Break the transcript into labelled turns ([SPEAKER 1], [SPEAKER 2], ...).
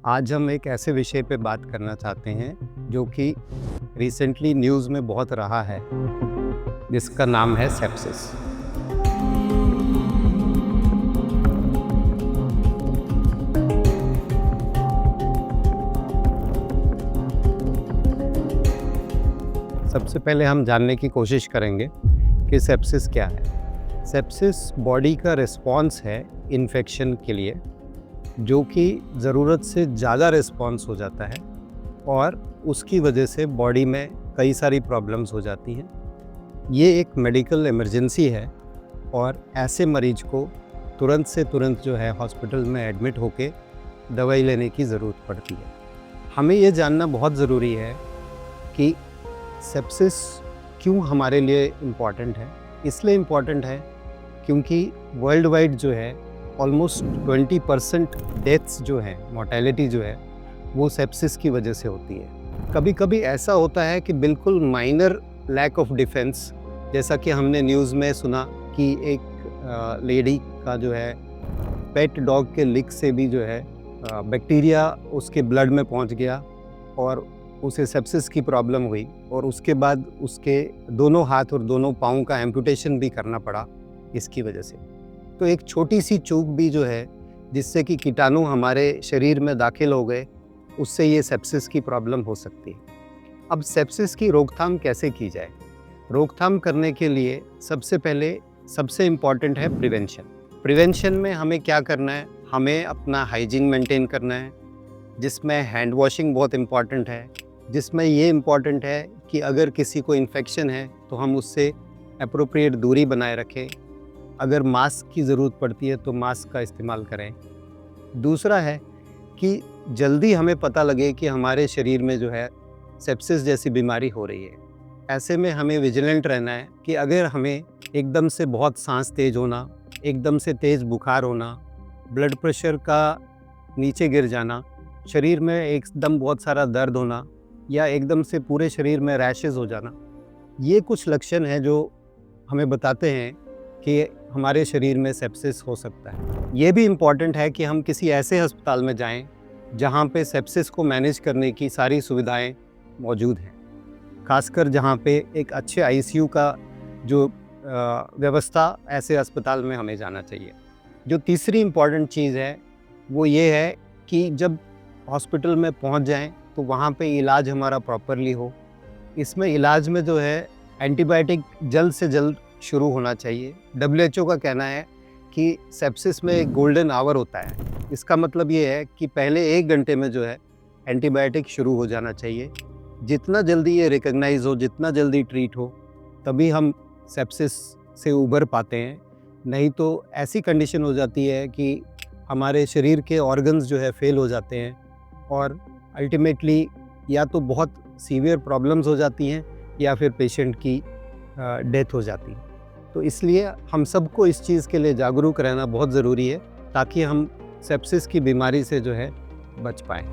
[SPEAKER 1] आज हम एक ऐसे विषय पे बात करना चाहते हैं जो कि रिसेंटली न्यूज़ में बहुत रहा है, जिसका नाम है सेप्सिस। सबसे पहले हम जानने की कोशिश करेंगे कि सेप्सिस क्या है। सेप्सिस बॉडी का रिस्पॉन्स है इन्फेक्शन के लिए, जो कि ज़रूरत से ज़्यादा रिस्पॉन्स हो जाता है और उसकी वजह से बॉडी में कई सारी प्रॉब्लम्स हो जाती हैं। ये एक मेडिकल इमरजेंसी है और ऐसे मरीज को तुरंत से तुरंत जो है हॉस्पिटल में एडमिट होके दवाई लेने की ज़रूरत पड़ती है। हमें ये जानना बहुत ज़रूरी है कि सेप्सिस क्यों हमारे लिए इम्पॉर्टेंट है। इसलिए इम्पॉर्टेंट है क्योंकि वर्ल्ड वाइड जो है ऑलमोस्ट 20% डेथ्स जो हैं, मोर्टेलिटी जो है वो सेप्सिस की वजह से होती है। कभी कभी ऐसा होता है कि बिल्कुल माइनर लैक ऑफ डिफेंस, जैसा कि हमने न्यूज़ में सुना कि एक लेडी का जो है पेट डॉग के लिक से भी जो है बैक्टीरिया उसके ब्लड में पहुंच गया और उसे सेप्सिस की प्रॉब्लम हुई और उसके बाद उसके दोनों हाथ और दोनों पाँव का एम्पुटेशन भी करना पड़ा इसकी वजह से। तो एक छोटी सी चूक भी जो है जिससे कि कीटाणु हमारे शरीर में दाखिल हो गए, उससे ये सेप्सिस की प्रॉब्लम हो सकती है। अब सेप्सिस की रोकथाम कैसे की जाए? रोकथाम करने के लिए सबसे पहले सबसे इम्पॉर्टेंट है प्रिवेंशन। प्रिवेंशन में हमें क्या करना है? हमें अपना हाइजीन मेंटेन करना है, जिसमें हैंड वॉशिंग बहुत इम्पॉर्टेंट है, जिसमें ये इम्पॉर्टेंट है कि अगर किसी को इन्फेक्शन है तो हम उससे एप्रोप्रिएट दूरी बनाए रखें। अगर मास्क की ज़रूरत पड़ती है तो मास्क का इस्तेमाल करें। दूसरा है कि जल्दी हमें पता लगे कि हमारे शरीर में जो है सेप्सिस जैसी बीमारी हो रही है। ऐसे में हमें विजिलेंट रहना है कि अगर हमें एकदम से बहुत सांस तेज़ होना, एकदम से तेज़ बुखार होना, ब्लड प्रेशर का नीचे गिर जाना, शरीर में एकदम बहुत सारा दर्द होना या एकदम से पूरे शरीर में रैशेज़ हो जाना, ये कुछ लक्षण हैं जो हमें बताते हैं कि हमारे शरीर में सेप्सिस हो सकता है। ये भी इम्पॉर्टेंट है कि हम किसी ऐसे अस्पताल में जाएं जहां पे सेप्सिस को मैनेज करने की सारी सुविधाएं मौजूद हैं, खासकर जहां पे एक अच्छे आईसीयू का जो व्यवस्था ऐसे अस्पताल में हमें जाना चाहिए। जो तीसरी इम्पॉर्टेंट चीज़ है वो ये है कि जब हॉस्पिटल में पहुंच जाएं तो वहाँ पे इलाज हमारा प्रॉपरली हो। इसमें इलाज में जो है एंटीबायोटिक जल्द से जल्द शुरू होना चाहिए। WHO का कहना है कि सेप्सिस में एक गोल्डन आवर होता है। इसका मतलब ये है कि पहले 1 घंटे में जो है एंटीबायोटिक शुरू हो जाना चाहिए। जितना जल्दी ये रिकॉग्नाइज हो, जितना जल्दी ट्रीट हो, तभी हम सेप्सिस से उबर पाते हैं। नहीं तो ऐसी कंडीशन हो जाती है कि हमारे शरीर के ऑर्गन्स जो है फेल हो जाते हैं और अल्टीमेटली या तो बहुत सीवियर प्रॉब्लम्स हो जाती हैं या फिर पेशेंट की डेथ हो जाती है। तो इसलिए हम सबको इस चीज़ के लिए जागरूक रहना बहुत ज़रूरी है ताकि हम सेप्सिस की बीमारी से जो है बच पाएँ।